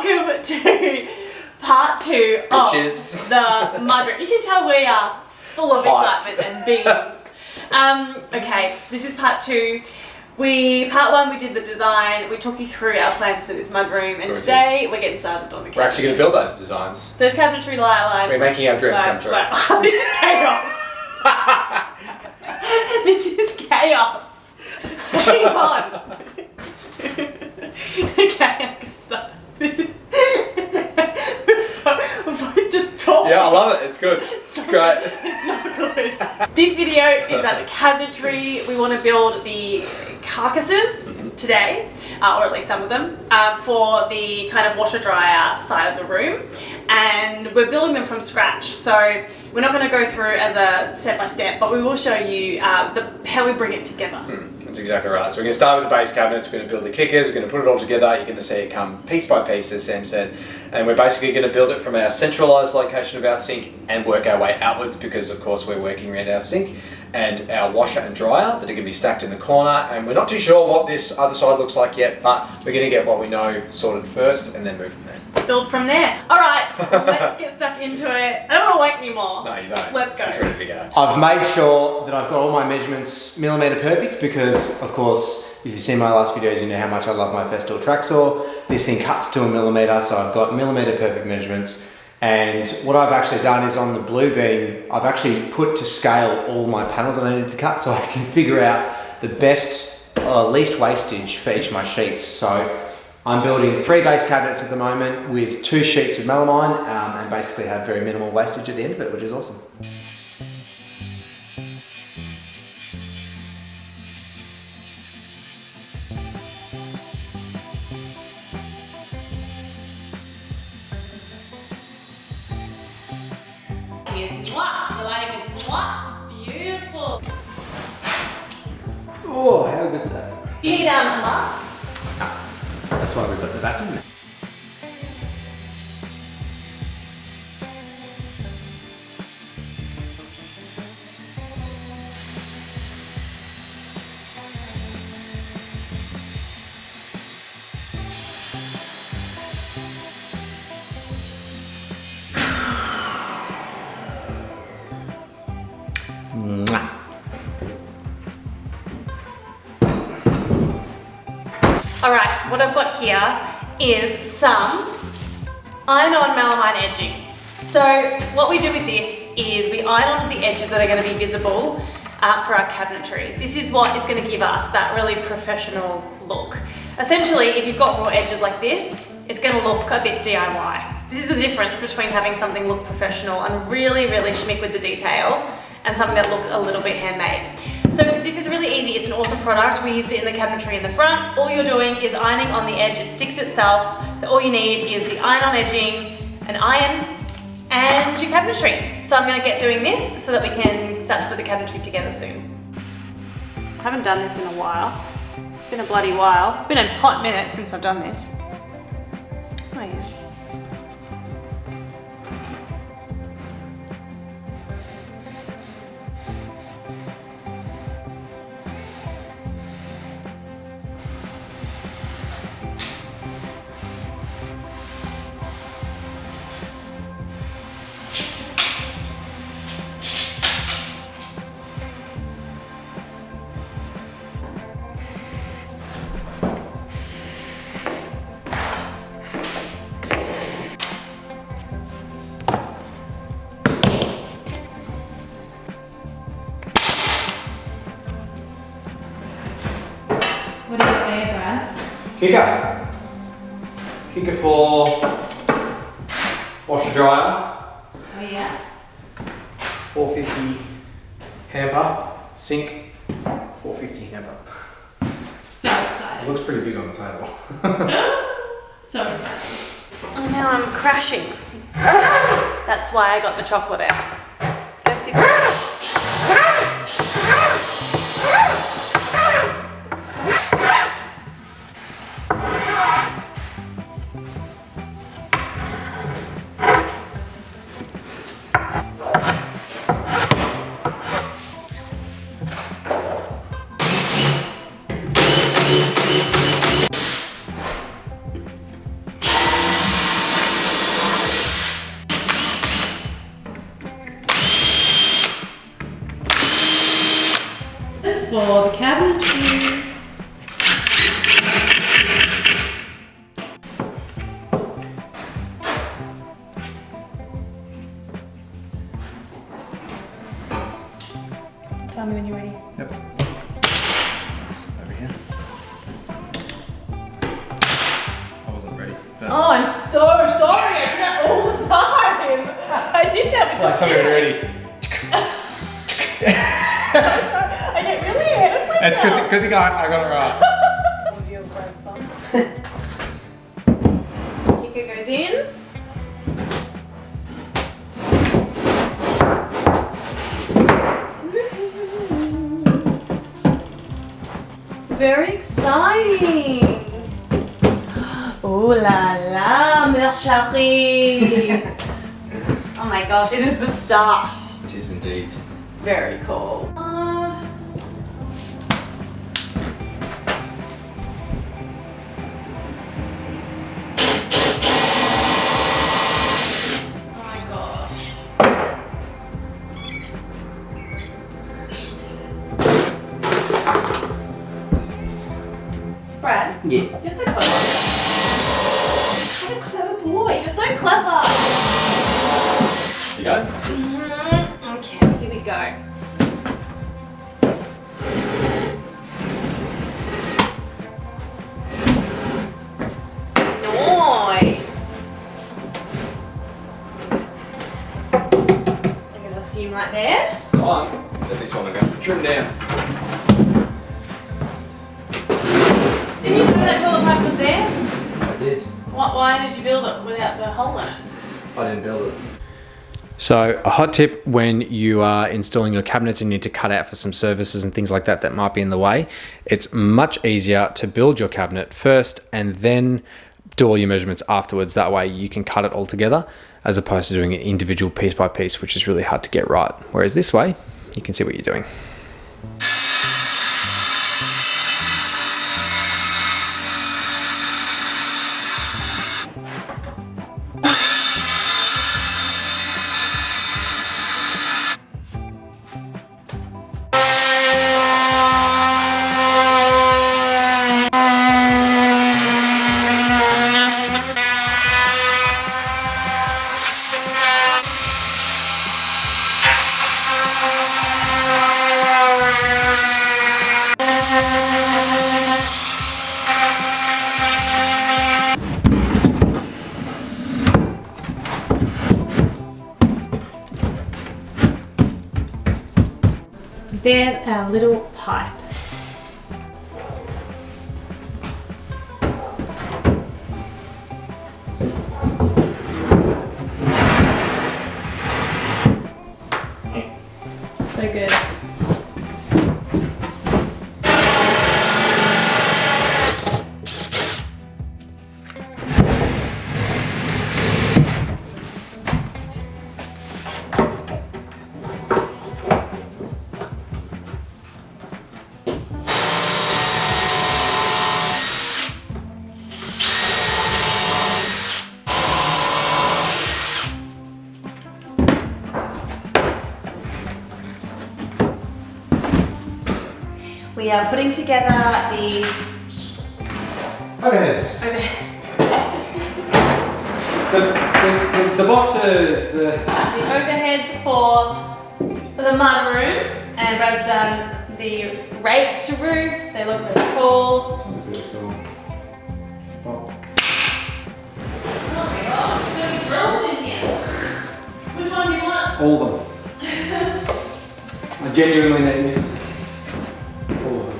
welcome to part 2 of the mudroom. You can tell we are full of excitement and beans. Okay, this is part 2. Part 1 we did the design, we took you through our plans for this mudroom, and today we're getting started on the cabinetry. We're actually going to build those designs. There's cabinetry line. We're making our dreams come true. This is chaos. This is chaos. Hang on. Okay, I'm going to stop. This is... We're just talking. Yeah, I love it. It's good. It's great. It's not good. This video is about the cabinetry. We want to build the carcasses today, or at least some of them, for the kind of washer dryer side of the room, and we're building them from scratch. So we're not going to go through as a step by step, but we will show you how we bring it together. That's exactly right. So we're going to start with the base cabinets, we're going to build the kickers, we're going to put it all together. You're going to see it come piece by piece, as Sam said, and we're basically going to build it from our centralised location of our sink and work our way outwards, because of course we're working around our sink and our washer and dryer that are going to be stacked in the corner, and we're not too sure what this other side looks like yet, but we're going to get what we know sorted first and then move from there. Build from there. Alright, let's get stuck into it. I don't want to wait anymore. No, you don't. Let's go. She's ready to go. I've made sure that I've got all my measurements millimetre perfect, because of course if you've seen my last videos you know how much I love my Festool track saw. This thing cuts to a millimetre, so I've got millimetre perfect measurements. And what I've actually done is on the blue beam, I've actually put to scale all my panels that I need to cut, so I can figure out the best, least wastage for each of my sheets. So I'm building 3 base cabinets at the moment with 2 sheets of melamine, and basically have very minimal wastage at the end of it, which is awesome. The lighting is it's beautiful. Oh, how good's that? You need a mask? That's why we've got the vacuum. Alright, what I've got here is some Ironon melamine edging. So what we do with this is we iron onto the edges that are going to be visible for our cabinetry. This is what is going to give us that really professional look. Essentially, if you've got raw edges like this, it's going to look a bit DIY. This is the difference between having something look professional and really, really schmick with the detail, and something that looks a little bit handmade. So this is really easy, it's an awesome product. We used it in the cabinetry in the front. All you're doing is ironing on the edge, it sticks itself. So all you need is the Ironon edging, an iron, and your cabinetry. So I'm gonna get doing this so that we can start to put the cabinetry together soon. I haven't done this in a while. It's been a bloody while. It's been a hot minute since I've done this. Oh yes. What do you got there, Brad? Kicker. Kicker for washer dryer. Oh yeah. 450 hamper. Sink. 450 hamper. So excited. It looks pretty big on the table. So excited. Oh, now I'm crashing. That's why I got the chocolate out. Don't see that. Oh, I'm so sorry. I do that all the time. I did that with Like, tell me when you're ready. So sorry. I get really ahead of myself. It's good thing I got it right. Kicker goes in. Very exciting. Ooh la la, mon chéri. Oh my gosh, it is the start. It is indeed. Very cool. Oh my gosh. Brad? Yes. You're so clever. What a clever boy. You're so clever. You go. Okay, here we go. Nice. I'm going to assume right there. It's the one. So this one I'm going to trim down. Didn't you know that toilet pipe was there? I did. Why did you build it without the hole in it? I didn't build it. So a hot tip when you are installing your cabinets and you need to cut out for some services and things like that that might be in the way, it's much easier to build your cabinet first and then do all your measurements afterwards. That way you can cut it all together as opposed to doing it individual piece by piece, which is really hard to get right. Whereas this way, you can see what you're doing. There's our little pipe. So good. We are putting together the Overheads. overheads The boxes. for the mudroom, and Brad's done the raked roof. They look really cool. Oh my gosh, so many drills in here. Which one do you want? All of them. I genuinely need all of them.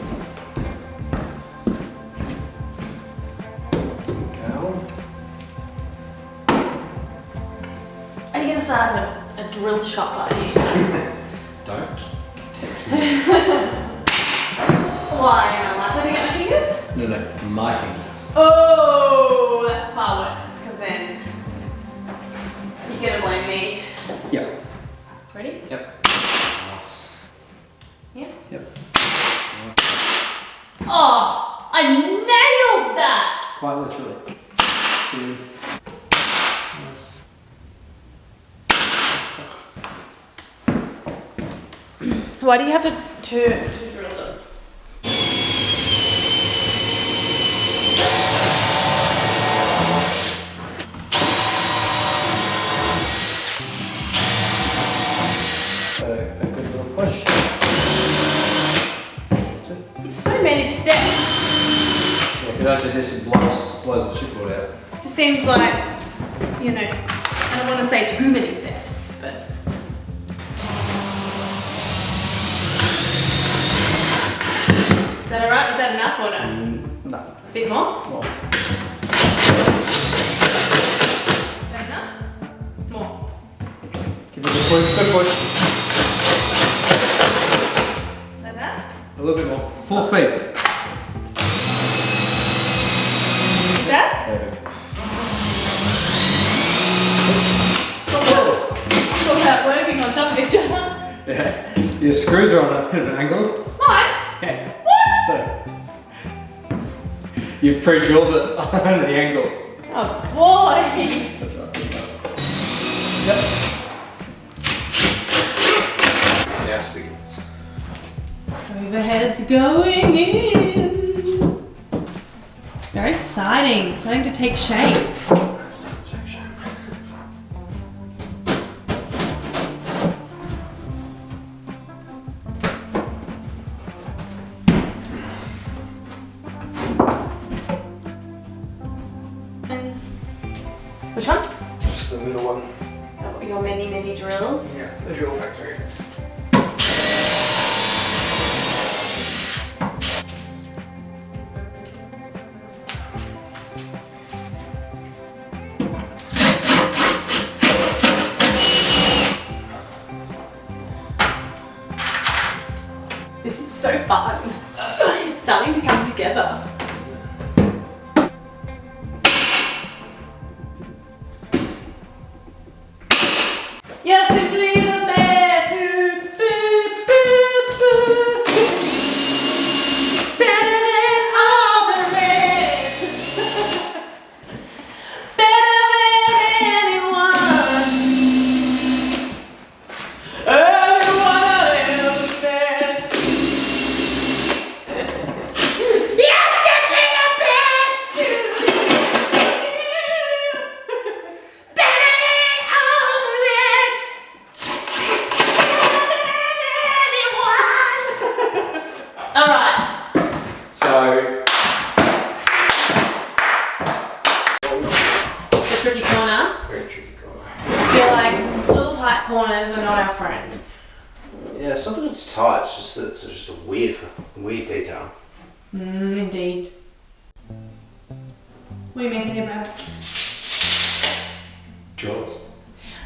Are you going to start a drill shop, are you? Don't. Why? Am I putting it my fingers? No, my fingers. Oh, that's far worse, because then you're going to blame me. Yep. Ready? Yep. Nice. Yep. Yep. Oh, I nailed that! Quite literally. Nice. Why do you have to drill them? A good little push. It's so many steps. If you don't do this, it blows the chipboard out. Just seems like, you know, I don't want to say too many steps, but. Is that alright? Is that enough or no? No. A bit more? More. Is that enough? More. Give it a good push. Good push. Like that? A little bit more. Full speed. Is that? Perfect. Talk about working on top of each other. Yeah. Your screws are on a bit of an angle. Mine? Yeah. What? So you've pre-drilled it on the angle. Oh boy! That's right. Yep. Now speakers. Overheads going in. Very exciting. Starting to take shape. And which one? Just the middle one. Your many drills. Yeah, the drill factory. This is so fun. It's starting to come together. You're simply the best. Better than all the rest. Better than anyone. Everyone else is best. You're simply the best. Better than all the rest. All right. So The tricky corner. Very tricky corner. I feel like little tight corners are not our friends. yeah, sometimes it's tight. It's just a weird detail. Indeed. What are you making there, Brad? Jaws.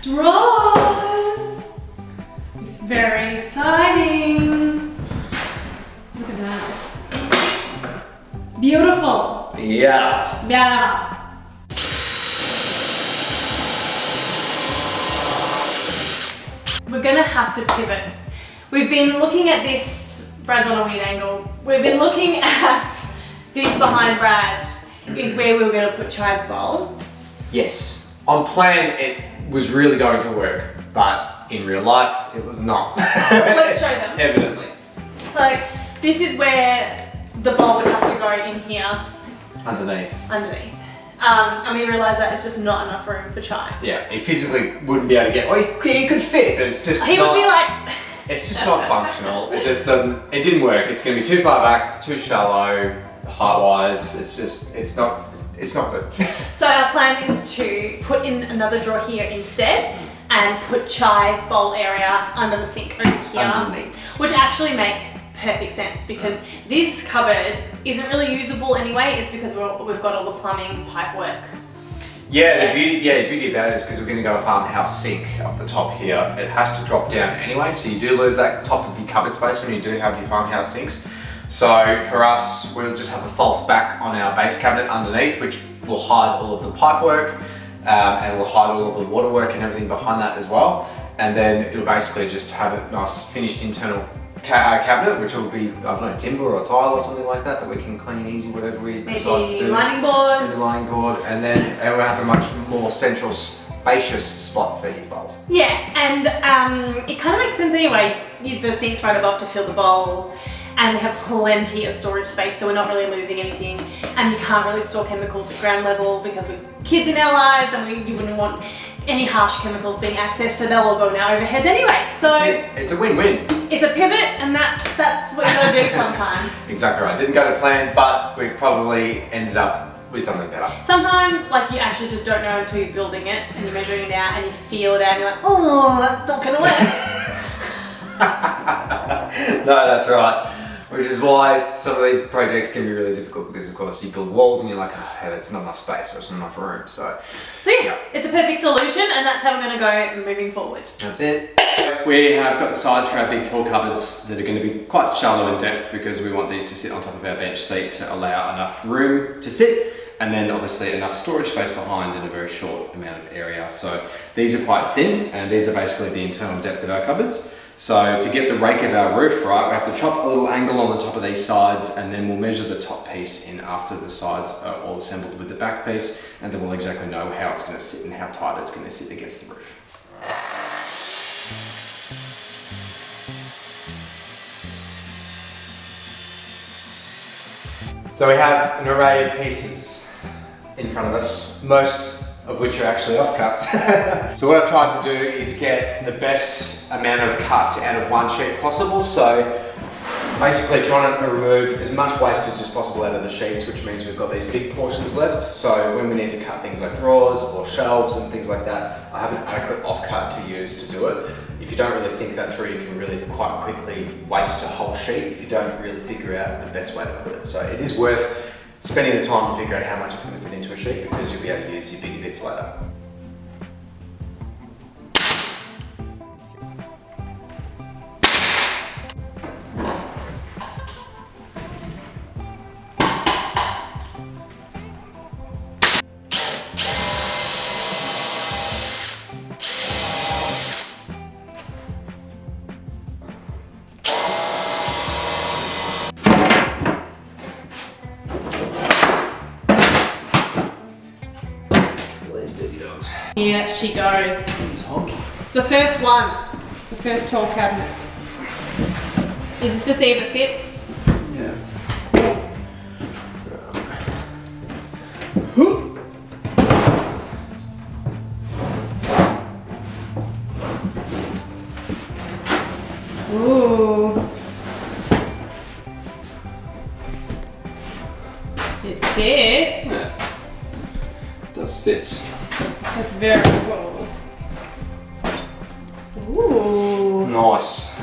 Drawers! It's very exciting. Look at that. Beautiful. Yeah. Beautiful. We're gonna have to pivot. We've been looking at this, Brad's on a weird angle. We've been looking at this behind Brad is where we were gonna put Chai's bowl. Yes. On plan, it was really going to work, but in real life, it was not. Let's show them. Evidently. So this is where the bowl would have to go in here Underneath. underneath. And we realised that it's just not enough room for Chai. Yeah, he physically wouldn't be able to get. Well, he could fit, but it's just. He not, would be like, It's just not functional. It just doesn't. It didn't work. It's going to be too far back. It's too shallow, height-wise. It's just. It's not good. so our plan is to put in another drawer here instead and put Chai's bowl area under the sink over here. Underneath. Which actually makes perfect sense because this cupboard isn't really usable anyway. It's because we've got all the plumbing pipe work. Yeah, the beauty about it is because we're going to go a farmhouse sink up the top here. It has to drop down anyway, so you do lose that top of your cupboard space when you do have your farmhouse sinks. So for us, we'll just have a false back on our base cabinet underneath, which will hide all of the pipe work and will hide all of the water work and everything behind that as well. And then it'll basically just have a nice finished internal cabinet, which will be, I don't know, timber or tile or something like that we can clean easy, whatever we decide to do. Lining board. Maybe lining board, and then we'll have a much more central, spacious spot for his bowls. Yeah, and it kind of makes sense anyway. The sink's right above to fill the bowl, and we have plenty of storage space, so we're not really losing anything. And you can't really store chemicals at ground level because we've kids in our lives, and you wouldn't want any harsh chemicals being accessed, so they'll all go in our overheads anyway. So it's a win-win. It's a pivot, and that's what you gotta do sometimes. Exactly right. Didn't go to plan, but we probably ended up with something better. Sometimes, like, you actually just don't know until you're building it and you're measuring it out and you feel it out and you're like, oh, that's not gonna work. No, that's right. Which is why some of these projects can be really difficult because, of course, you build walls and you're like, oh, hey, that's not enough space or it's not enough room. So yeah, it's a perfect solution, and that's how we're going to go moving forward. That's it. We have got the sides for our big tall cupboards that are going to be quite shallow in depth because we want these to sit on top of our bench seat to allow enough room to sit, and then obviously enough storage space behind in a very short amount of area. So these are quite thin, and these are basically the internal depth of our cupboards. So to get the rake of our roof right, we have to chop a little angle on the top of these sides, and then we'll measure the top piece in after the sides are all assembled with the back piece, and then we'll exactly know how it's going to sit and how tight it's going to sit against the roof. So we have an array of pieces in front of us, most of which are actually offcuts. So what I've tried to do is get the best amount of cuts out of one sheet possible. So basically trying to remove as much wastage as possible out of the sheets, which means we've got these big portions left. So when we need to cut things like drawers or shelves and things like that, I have an adequate offcut to use to do it. If you don't really think that through, you can really quite quickly waste a whole sheet if you don't really figure out the best way to put it. So it is worth spending the time to figure out how much it's going to fit into a sheet, because you'll be able to use your bigger bits later. Here she goes. It's the first one, the first tall cabinet. Is this to see if it fits? Yeah. Ooh. It fits. It does fits. That's very cool. Ooh. Nice.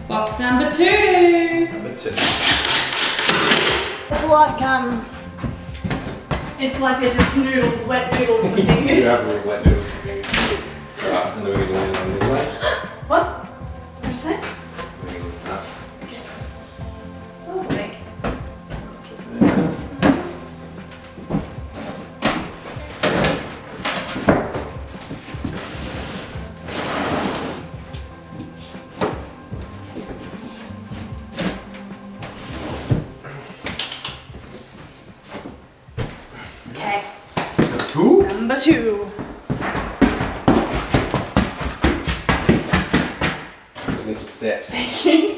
Box number 2. Number 2. It's like they're just noodles, wet noodles for fingers. You have really wet noodles for fingers. Right, and then we're going to land on this way. What? What'd you say? We're going to lift that. Okay. It's all lovely. Okay. Number 2. Little steps. Thank you.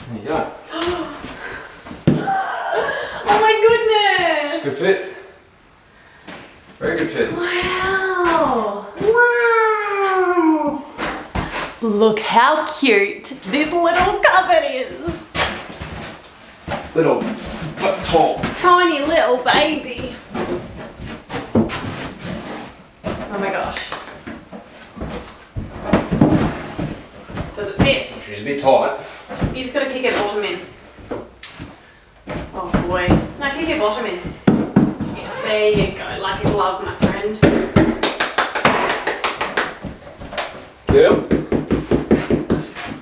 There you go. Oh my goodness! Good fit. Very good fit. Wow! Wow! Look how cute this little cupboard is! Little, but tall. Tiny little baby. Oh my gosh. Does it fit? She's a bit tight. You just gotta kick it bottom in. Oh boy. No, kick it bottom in. Yeah, there you go. Like a glove, my friend. Yep.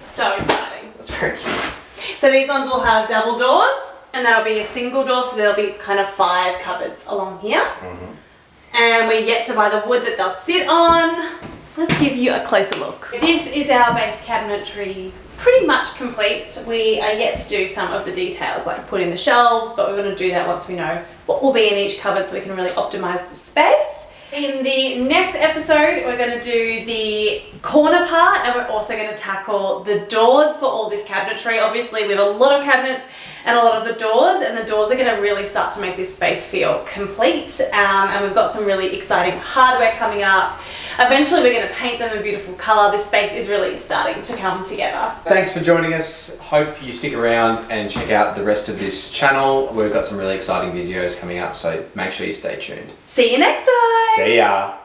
So exciting. That's very cute. So these ones will have double doors, and that'll be a single door, so there'll be kind of 5 cupboards along here. And we're yet to buy the wood that they'll sit on. Let's give you a closer look. This is our base cabinetry, pretty much complete. We are yet to do some of the details, like put in the shelves, but we're going to do that once we know what will be in each cupboard so we can really optimize the space. In the next episode, we're going to do the corner part, and we're also going to tackle the doors for all this cabinetry. Obviously, we have a lot of cabinets and a lot of the doors, and the doors are going to really start to make this space feel complete. And we've got some really exciting hardware coming up. Eventually, we're going to paint them a beautiful colour. This space is really starting to come together. Thanks for joining us. Hope you stick around and check out the rest of this channel. We've got some really exciting videos coming up, so make sure you stay tuned. See you next time. See ya.